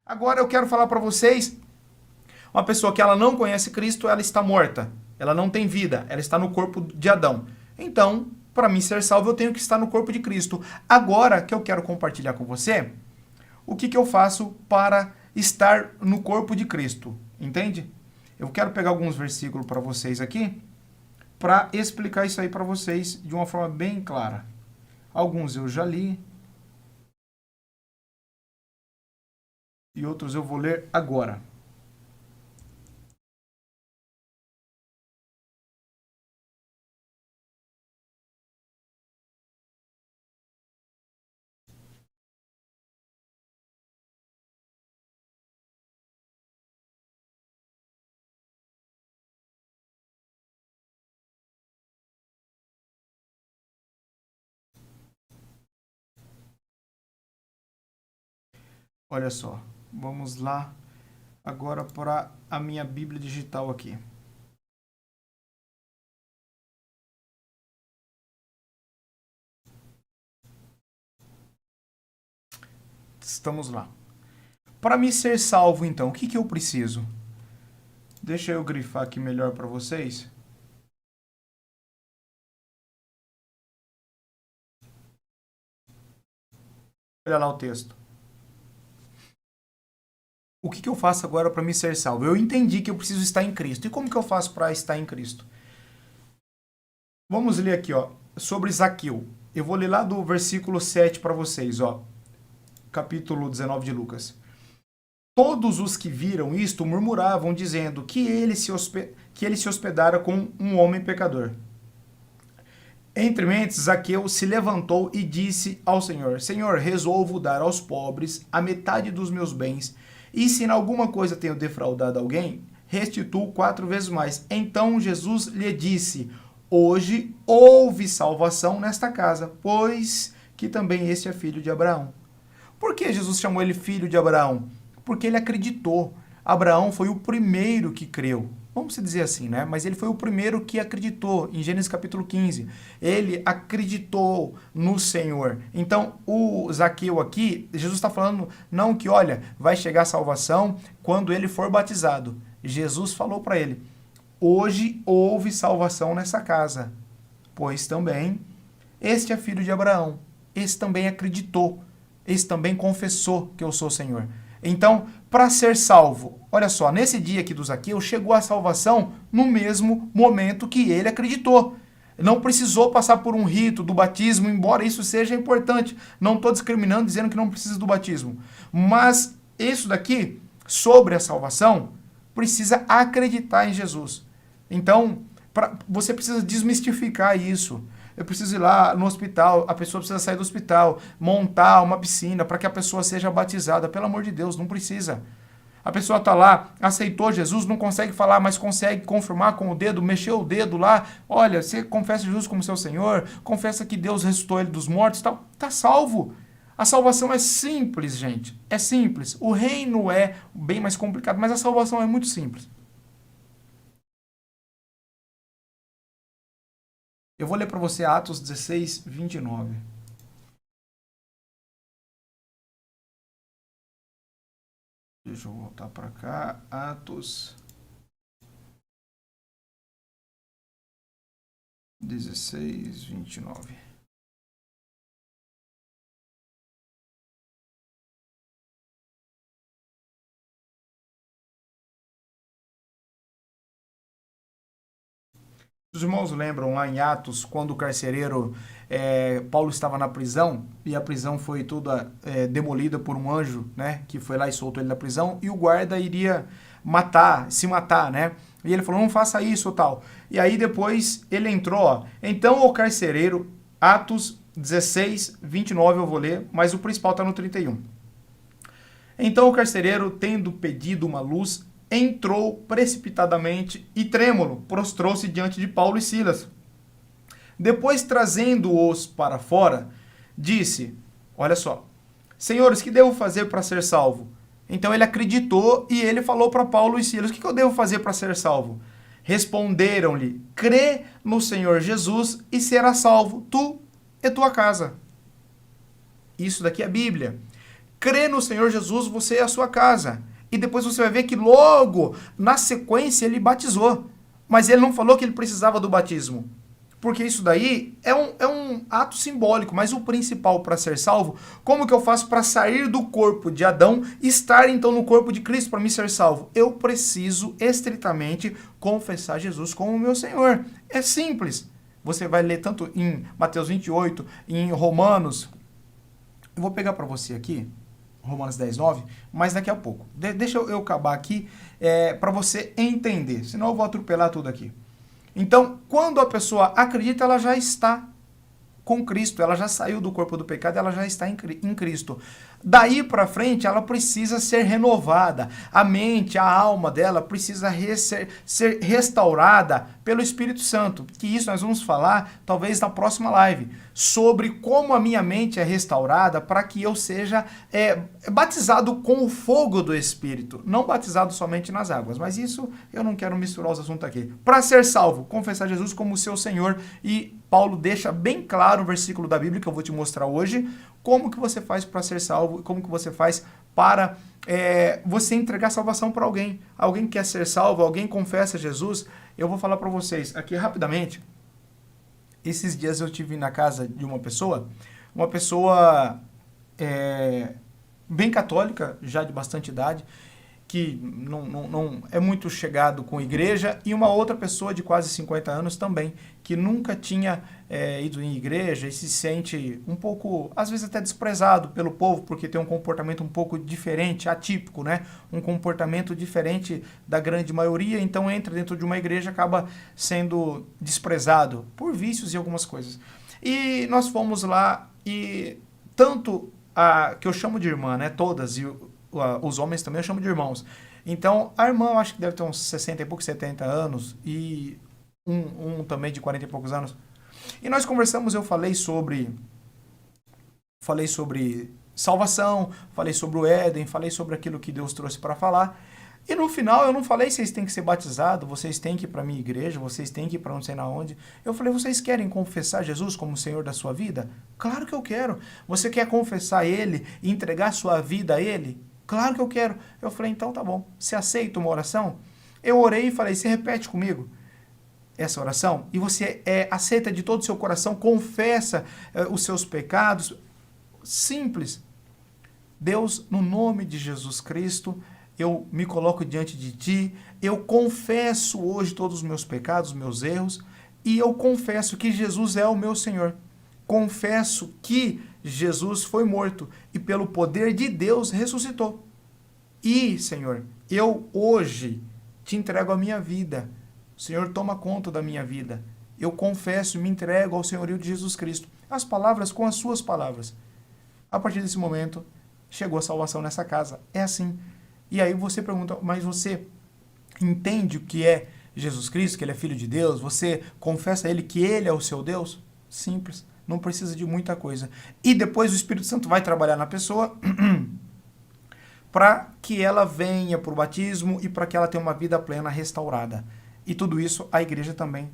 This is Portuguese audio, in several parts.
Agora eu quero falar para vocês, uma pessoa que ela não conhece Cristo, ela está morta. Ela não tem vida, ela está no corpo de Adão. Então, para mim ser salvo, eu tenho que estar no corpo de Cristo. Agora que eu quero compartilhar com você, o que eu faço para estar no corpo de Cristo? Entende? Eu quero pegar alguns versículos para vocês aqui, para explicar isso aí para vocês de uma forma bem clara. Alguns eu já li, e outros eu vou ler agora. Olha só, vamos lá agora para a minha Bíblia digital aqui. Estamos lá. Para me ser salvo, então, o que eu preciso? Deixa eu grifar aqui melhor para vocês. Olha lá o texto. O que eu faço agora para me ser salvo? Eu entendi que eu preciso estar em Cristo. E como que eu faço para estar em Cristo? Vamos ler aqui, ó, sobre Zaqueu. Eu vou ler lá do versículo 7 para vocês, ó. Capítulo 19 de Lucas. Todos os que viram isto murmuravam, dizendo que ele se hospedara com um homem pecador. Entre mentes, Zaqueu se levantou e disse ao Senhor: Senhor, resolvo dar aos pobres a metade dos meus bens, e se em alguma coisa tenho defraudado alguém, restituo 4 vezes mais. Então Jesus lhe disse: Hoje houve salvação nesta casa, pois que também este é filho de Abraão. Por que Jesus chamou ele filho de Abraão? Porque ele acreditou. Abraão foi o primeiro que creu. Vamos dizer assim, né? Mas ele foi o primeiro que acreditou, em Gênesis capítulo 15. Ele acreditou no Senhor. Então, o Zaqueu aqui, Jesus está falando não que, olha, vai chegar a salvação quando ele for batizado. Jesus falou para ele: hoje houve salvação nessa casa, pois também este é filho de Abraão. Esse também acreditou. Esse também confessou que eu sou o Senhor. Então, para ser salvo, olha só, nesse dia aqui do Zaqueu, chegou a salvação no mesmo momento que ele acreditou. Não precisou passar por um rito do batismo, embora isso seja importante. Não estou discriminando, dizendo que não precisa do batismo. Mas isso daqui, sobre a salvação, precisa acreditar em Jesus. Então, você precisa desmistificar isso. Eu preciso ir lá no hospital, a pessoa precisa sair do hospital, montar uma piscina para que a pessoa seja batizada. Pelo amor de Deus, não precisa. A pessoa está lá, aceitou Jesus, não consegue falar, mas consegue confirmar com o dedo, mexeu o dedo lá. Olha, você confessa Jesus como seu Senhor, confessa que Deus ressuscitou ele dos mortos, está salvo. A salvação é simples, gente. É simples. O reino é bem mais complicado, mas a salvação é muito simples. Eu vou ler para você Atos 16, 29. Deixa eu voltar para cá. Atos 16, 29. Os irmãos lembram lá em Atos, quando o carcereiro Paulo estava na prisão, e a prisão foi toda demolida por um anjo, né, que foi lá e soltou ele da prisão, e o guarda iria se matar, né? E ele falou, não faça isso ou tal. E aí depois ele entrou, ó. Então o carcereiro, Atos 16, 29 eu vou ler, mas o principal está no 31. Então o carcereiro, tendo pedido uma luz, entrou precipitadamente e, trêmulo, prostrou-se diante de Paulo e Silas. Depois, trazendo-os para fora, disse, olha só, senhores, que devo fazer para ser salvo? Então ele acreditou e ele falou para Paulo e Silas, o que eu devo fazer para ser salvo? Responderam-lhe, crê no Senhor Jesus e será salvo, tu e tua casa. Isso daqui é a Bíblia. crê no Senhor Jesus, você e a sua casa. E depois você vai ver que logo, na sequência, ele batizou. Mas ele não falou que ele precisava do batismo. Porque isso daí é um ato simbólico, mas o principal para ser salvo, como que eu faço para sair do corpo de Adão e estar então no corpo de Cristo para me ser salvo? Eu preciso estritamente confessar Jesus como meu Senhor. É simples. Você vai ler tanto em Mateus 28, em Romanos. Eu vou pegar para você aqui, Romanos 10, 9, mas daqui a pouco. Deixa eu acabar aqui para você entender, senão eu vou atropelar tudo aqui. Então, quando a pessoa acredita, ela já está com Cristo, ela já saiu do corpo do pecado, ela já está em Cristo. Daí para frente, ela precisa ser renovada. A mente, a alma dela precisa ser restaurada pelo Espírito Santo. Que isso nós vamos falar, talvez, na próxima live, sobre como a minha mente é restaurada para que eu seja batizado com o fogo do Espírito. Não batizado somente nas águas, mas isso eu não quero misturar os assuntos aqui. Para ser salvo, confessar Jesus como seu Senhor, e Paulo deixa bem claro no versículo da Bíblia que eu vou te mostrar hoje, como que você faz para ser salvo, como que você faz para você entregar salvação para alguém. Alguém quer ser salvo, alguém confessa Jesus. Eu vou falar para vocês aqui rapidamente. Esses dias eu estive na casa de uma pessoa bem católica, já de bastante idade, que não é muito chegado com igreja, e uma outra pessoa de quase 50 anos também, que nunca tinha ido em igreja e se sente um pouco, às vezes até desprezado pelo povo, porque tem um comportamento um pouco diferente, atípico, né? Um comportamento diferente da grande maioria, então entra dentro de uma igreja e acaba sendo desprezado por vícios e algumas coisas. E nós fomos lá, e tanto a que eu chamo de irmã, né? Todas, e os homens também eu chamo de irmãos. Então, a irmã eu acho que deve ter uns 60 e poucos, 70 anos, e um também de 40 e poucos anos. E nós conversamos, eu falei sobre salvação, falei sobre o Éden, falei sobre aquilo que Deus trouxe para falar. E no final eu não falei vocês têm que ser batizados, vocês têm que ir para a minha igreja, vocês têm que ir para não sei na onde. Eu falei, vocês querem confessar Jesus como Senhor da sua vida? Claro que eu quero. Você quer confessar Ele e entregar sua vida a Ele? Claro que eu quero. Eu falei, então tá bom. Você aceita uma oração? Eu orei e falei, você repete comigo essa oração? E você aceita de todo o seu coração, confessa os seus pecados. Simples. Deus, no nome de Jesus Cristo, eu me coloco diante de ti, eu confesso hoje todos os meus pecados, meus erros, e eu confesso que Jesus é o meu Senhor. Confesso que Jesus foi morto e pelo poder de Deus ressuscitou. E, Senhor, eu hoje te entrego a minha vida. O Senhor toma conta da minha vida. Eu confesso e me entrego ao senhorio de Jesus Cristo. As palavras com as suas palavras. A partir desse momento, chegou a salvação nessa casa. É assim. E aí você pergunta, mas você entende o que é Jesus Cristo, que Ele é Filho de Deus? Você confessa a Ele que Ele é o seu Deus? Simples. Não precisa de muita coisa. E depois o Espírito Santo vai trabalhar na pessoa para que ela venha para o batismo e para que ela tenha uma vida plena restaurada. E tudo isso a igreja também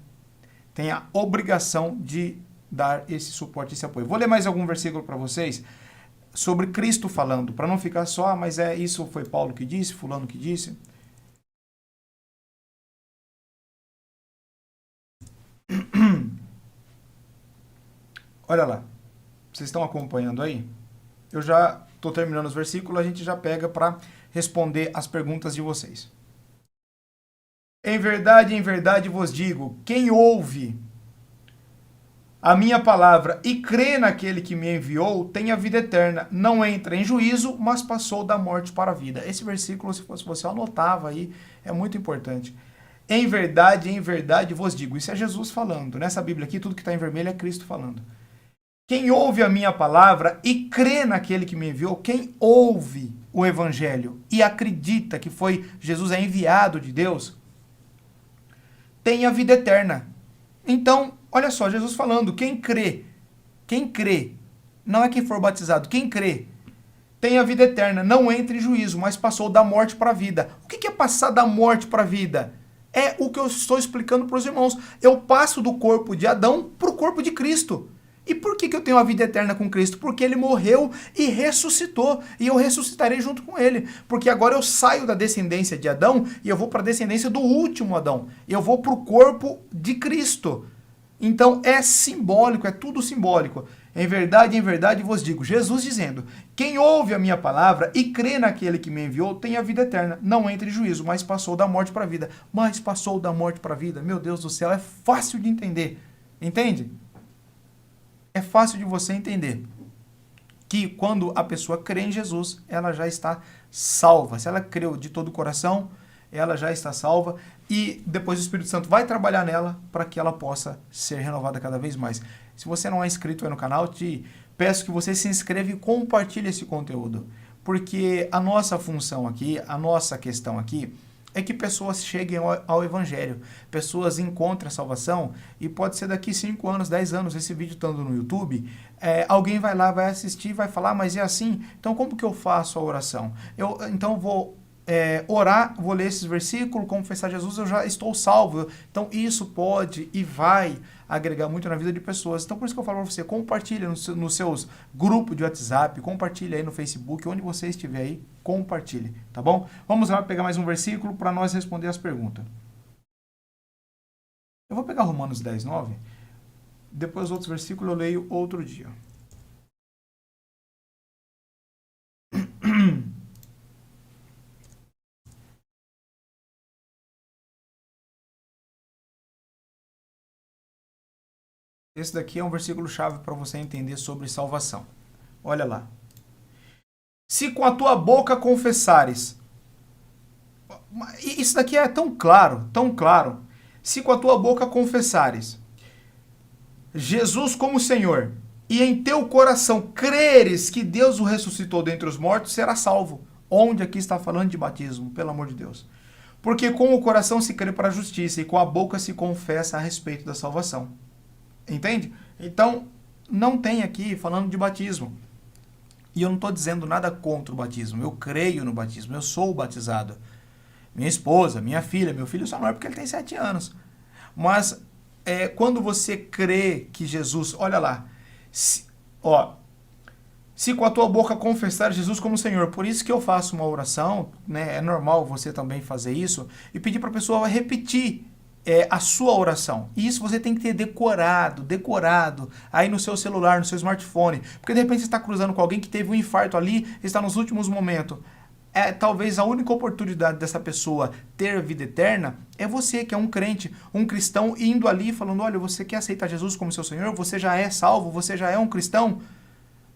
tem a obrigação de dar esse suporte, esse apoio. Vou ler mais algum versículo para vocês sobre Cristo falando, para não ficar só, mas isso foi Paulo que disse, fulano que disse. Olha lá, vocês estão acompanhando aí? Eu já estou terminando os versículos, a gente já pega para responder as perguntas de vocês. Em verdade vos digo, quem ouve a minha palavra e crê naquele que me enviou, tem a vida eterna, não entra em juízo, mas passou da morte para a vida. Esse versículo, se fosse você, anotava aí, é muito importante. Em verdade vos digo, isso é Jesus falando. Nessa Bíblia aqui, tudo que está em vermelho é Cristo falando. Quem ouve a minha palavra e crê naquele que me enviou, quem ouve o Evangelho e acredita que foi Jesus é enviado de Deus, tem a vida eterna. Então, olha só, Jesus falando, quem crê, não é quem for batizado, quem crê, tem a vida eterna, não entra em juízo, mas passou da morte para a vida. O que é passar da morte para a vida? É o que eu estou explicando para os irmãos. Eu passo do corpo de Adão para o corpo de Cristo. E por que eu tenho a vida eterna com Cristo? Porque ele morreu e ressuscitou, e eu ressuscitarei junto com ele. Porque agora eu saio da descendência de Adão e eu vou para a descendência do último Adão. Eu vou para o corpo de Cristo. Então é simbólico, é tudo simbólico. Em verdade vos digo, Jesus dizendo, quem ouve a minha palavra e crê naquele que me enviou tem a vida eterna. Não entra em juízo, mas passou da morte para a vida. Mas passou da morte para a vida. Meu Deus do céu, é fácil de entender. Entende? É fácil de você entender que quando a pessoa crê em Jesus, ela já está salva. Se ela creu de todo o coração, ela já está salva e depois o Espírito Santo vai trabalhar nela para que ela possa ser renovada cada vez mais. Se você não é inscrito aí no canal, te peço que você se inscreva e compartilhe esse conteúdo, porque a nossa função aqui, a nossa questão aqui, é que pessoas cheguem ao Evangelho, pessoas encontrem a salvação, e pode ser daqui 5 anos, 10 anos, esse vídeo estando no YouTube, alguém vai lá, vai assistir, vai falar, mas é assim, então como que eu faço a oração? Então vou orar, vou ler esses versículos, confessar Jesus, eu já estou salvo. Então isso pode e vai agregar muito na vida de pessoas. Então por isso que eu falo para você, compartilha nos seus grupos de WhatsApp, compartilha aí no Facebook, onde você estiver aí, compartilhe, tá bom? Vamos lá pegar mais um versículo para nós responder as perguntas. Eu vou pegar Romanos 10, 9, depois outros versículos eu leio outro dia. Esse daqui é um versículo-chave para você entender sobre salvação. Olha lá. Se com a tua boca confessares... Isso daqui é tão claro, tão claro. Se com a tua boca confessares Jesus como Senhor, e em teu coração creres que Deus o ressuscitou dentre os mortos, será salvo. Onde aqui está falando de batismo, pelo amor de Deus. Porque com o coração se crê para a justiça, e com a boca se confessa a respeito da salvação. Entende? Então, não tem aqui falando de batismo. E eu não estou dizendo nada contra o batismo. Eu creio no batismo. Eu sou batizado. Minha esposa, minha filha, meu filho só não é porque ele tem 7 anos. Mas quando você crê que Jesus... Olha lá. Se com a tua boca confessar Jesus como Senhor. Por isso que eu faço uma oração, né? É normal você também fazer isso. E pedir para a pessoa repetir a sua oração. E isso você tem que ter decorado, aí no seu celular, no seu smartphone. Porque de repente você está cruzando com alguém que teve um infarto ali, está nos últimos momentos. Talvez a única oportunidade dessa pessoa ter vida eterna é você, que é um crente, um cristão, indo ali e falando, olha, você quer aceitar Jesus como seu Senhor? Você já é salvo? Você já é um cristão?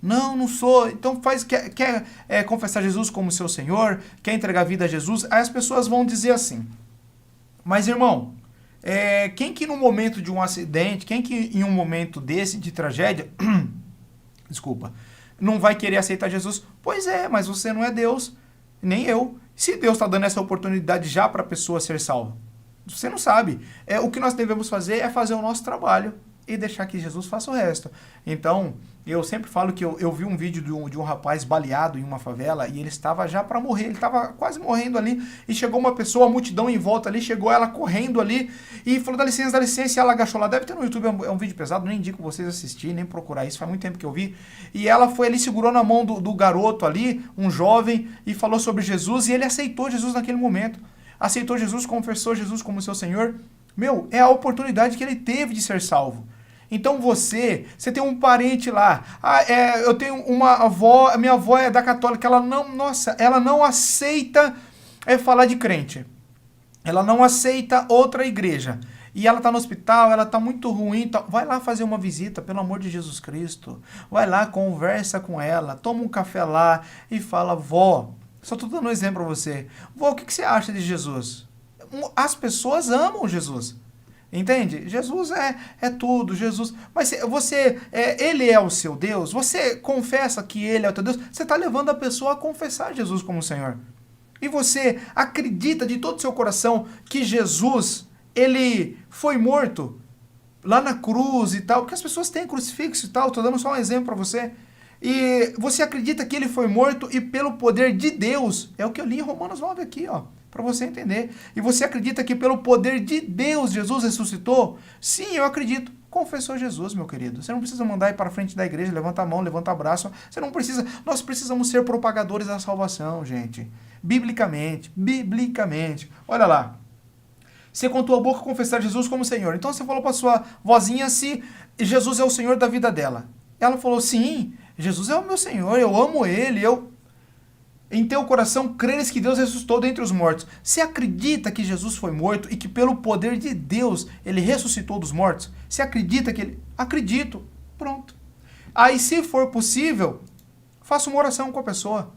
Não sou. Então quer confessar Jesus como seu Senhor? Quer entregar a vida a Jesus? Aí as pessoas vão dizer assim, mas irmão, quem que no momento de um acidente, quem que em um momento desse de tragédia, desculpa, não vai querer aceitar Jesus? Pois é, mas você não é Deus, nem eu. Se Deus está dando essa oportunidade já para a pessoa ser salva, você não sabe. O que nós devemos fazer é fazer o nosso trabalho e deixar que Jesus faça o resto. Então, eu sempre falo que eu vi um vídeo de um rapaz baleado em uma favela e ele estava já para morrer, ele estava quase morrendo ali e chegou uma pessoa, a multidão em volta ali, chegou ela correndo ali e falou, dá licença, e ela agachou lá, deve ter no YouTube, é um vídeo pesado, nem indico vocês assistirem, nem procurar isso, faz muito tempo que eu vi, e ela foi ali, segurou na mão do garoto ali, um jovem, e falou sobre Jesus, e ele aceitou Jesus naquele momento, aceitou Jesus, confessou Jesus como seu Senhor. É a oportunidade que ele teve de ser salvo. Então você tem um parente lá, eu tenho uma avó, minha avó é da católica, ela não aceita falar de crente, ela não aceita outra igreja, e ela está no hospital, ela está muito ruim, vai lá fazer uma visita, pelo amor de Jesus Cristo, vai lá, conversa com ela, toma um café lá e fala, vó, só estou dando um exemplo para você, vó, o que você acha de Jesus? As pessoas amam Jesus. Entende? Jesus é tudo, Jesus... Mas ele é o seu Deus? Você confessa que ele é o teu Deus? Você está levando a pessoa a confessar Jesus como Senhor. E você acredita de todo o seu coração que Jesus, ele foi morto lá na cruz e tal, porque as pessoas têm crucifixo e tal, estou dando só um exemplo para você. E você acredita que ele foi morto e pelo poder de Deus, é o que eu li em Romanos 9 aqui, ó, para você entender. E você acredita que pelo poder de Deus Jesus ressuscitou? Sim, eu acredito. confessou Jesus, meu querido. Você não precisa mandar ir para frente da igreja, levanta a mão, levanta o braço. Você não precisa. Nós precisamos ser propagadores da salvação, gente. Biblicamente. Olha lá. Você com tua boca confessar Jesus como Senhor. Então você falou para sua vozinha se Jesus é o Senhor da vida dela. Ela falou, sim, Jesus é o meu Senhor, eu amo Ele, Em teu coração creres que Deus ressuscitou dentre os mortos. Você acredita que Jesus foi morto e que pelo poder de Deus Ele ressuscitou dos mortos? Você acredita que Ele... Acredito. Pronto. Aí, se for possível, faça uma oração com a pessoa.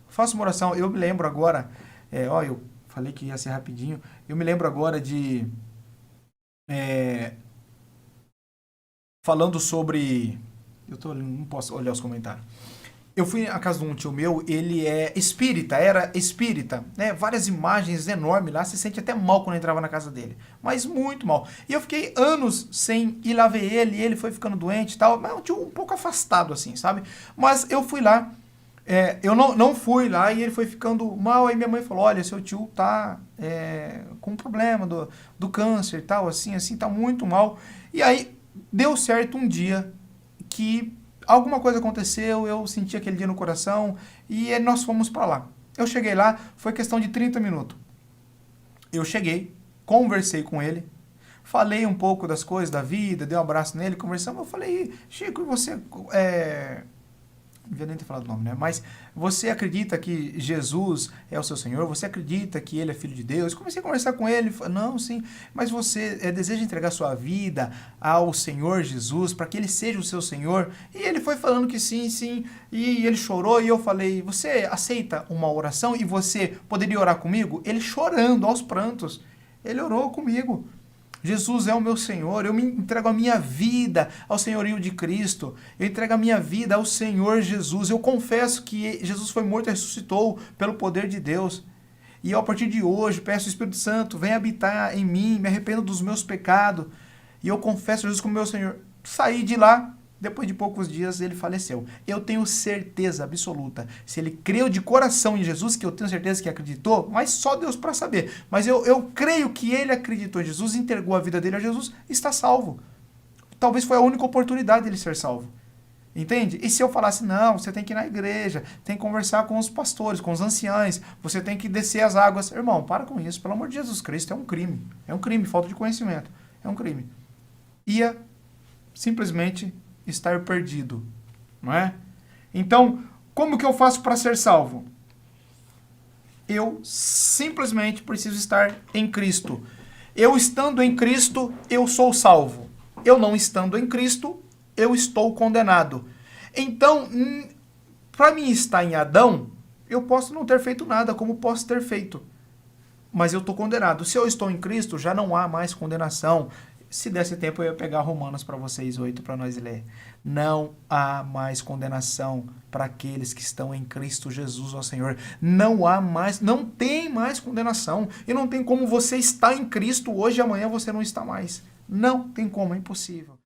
Faça uma oração. Eu me lembro agora... eu falei que ia ser rapidinho. Eu me lembro agora de... falando sobre... não posso olhar os comentários. Eu fui à casa de um tio meu, ele é espírita, era espírita, né? Várias imagens enormes lá, se sente até mal quando entrava na casa dele, mas muito mal. E eu fiquei anos sem ir lá ver ele, e ele foi ficando doente e tal, mas é um tio um pouco afastado assim, sabe? Mas eu fui lá, eu não fui lá e ele foi ficando mal, aí minha mãe falou, olha, seu tio tá com um problema do câncer e tal, assim, tá muito mal. E aí deu certo um dia que... alguma coisa aconteceu, eu senti aquele dia no coração e nós fomos para lá. Eu cheguei lá, foi questão de 30 minutos. Eu cheguei, conversei com ele, falei um pouco das coisas da vida, dei um abraço nele, conversamos. Eu falei, Chico, e você... não devia nem ter falado o nome, né? Mas você acredita que Jesus é o seu Senhor? Você acredita que Ele é Filho de Deus? Comecei a conversar com ele. Não, sim, mas você deseja entregar sua vida ao Senhor Jesus para que Ele seja o seu Senhor? E ele foi falando que sim, sim. E ele chorou e eu falei, você aceita uma oração e você poderia orar comigo? Ele chorando aos prantos. Ele orou comigo. Jesus é o meu Senhor, eu me entrego a minha vida ao senhorio de Cristo, eu entrego a minha vida ao Senhor Jesus, eu confesso que Jesus foi morto e ressuscitou pelo poder de Deus, e eu, a partir de hoje, peço ao Espírito Santo, venha habitar em mim, me arrependo dos meus pecados, e eu confesso Jesus como meu Senhor. Saí de lá, depois de poucos dias ele faleceu. Eu tenho certeza absoluta, se ele creu de coração em Jesus, que eu tenho certeza que acreditou, mas só Deus para saber. Mas eu creio que ele acreditou em Jesus, entregou a vida dele a Jesus, está salvo. Talvez foi a única oportunidade dele ser salvo. Entende? E se eu falasse, não, você tem que ir na igreja, tem que conversar com os pastores, com os anciães, você tem que descer as águas. Irmão, para com isso, pelo amor de Jesus Cristo, é um crime. É um crime, falta de conhecimento. É um crime. Ia simplesmente estar perdido, não é? Então, como que eu faço para ser salvo? Eu simplesmente preciso estar em Cristo. Eu estando em Cristo, eu sou salvo. Eu não estando em Cristo, eu estou condenado. Então, para mim estar em Adão, eu posso não ter feito nada, como posso ter feito. Mas eu estou condenado. Se eu estou em Cristo, já não há mais condenação. Se desse tempo, eu ia pegar Romanos para vocês, 8, para nós ler. Não há mais condenação para aqueles que estão em Cristo Jesus, ó Senhor. Não há mais, não tem mais condenação. E não tem como você estar em Cristo hoje e amanhã você não está mais. Não tem como, é impossível.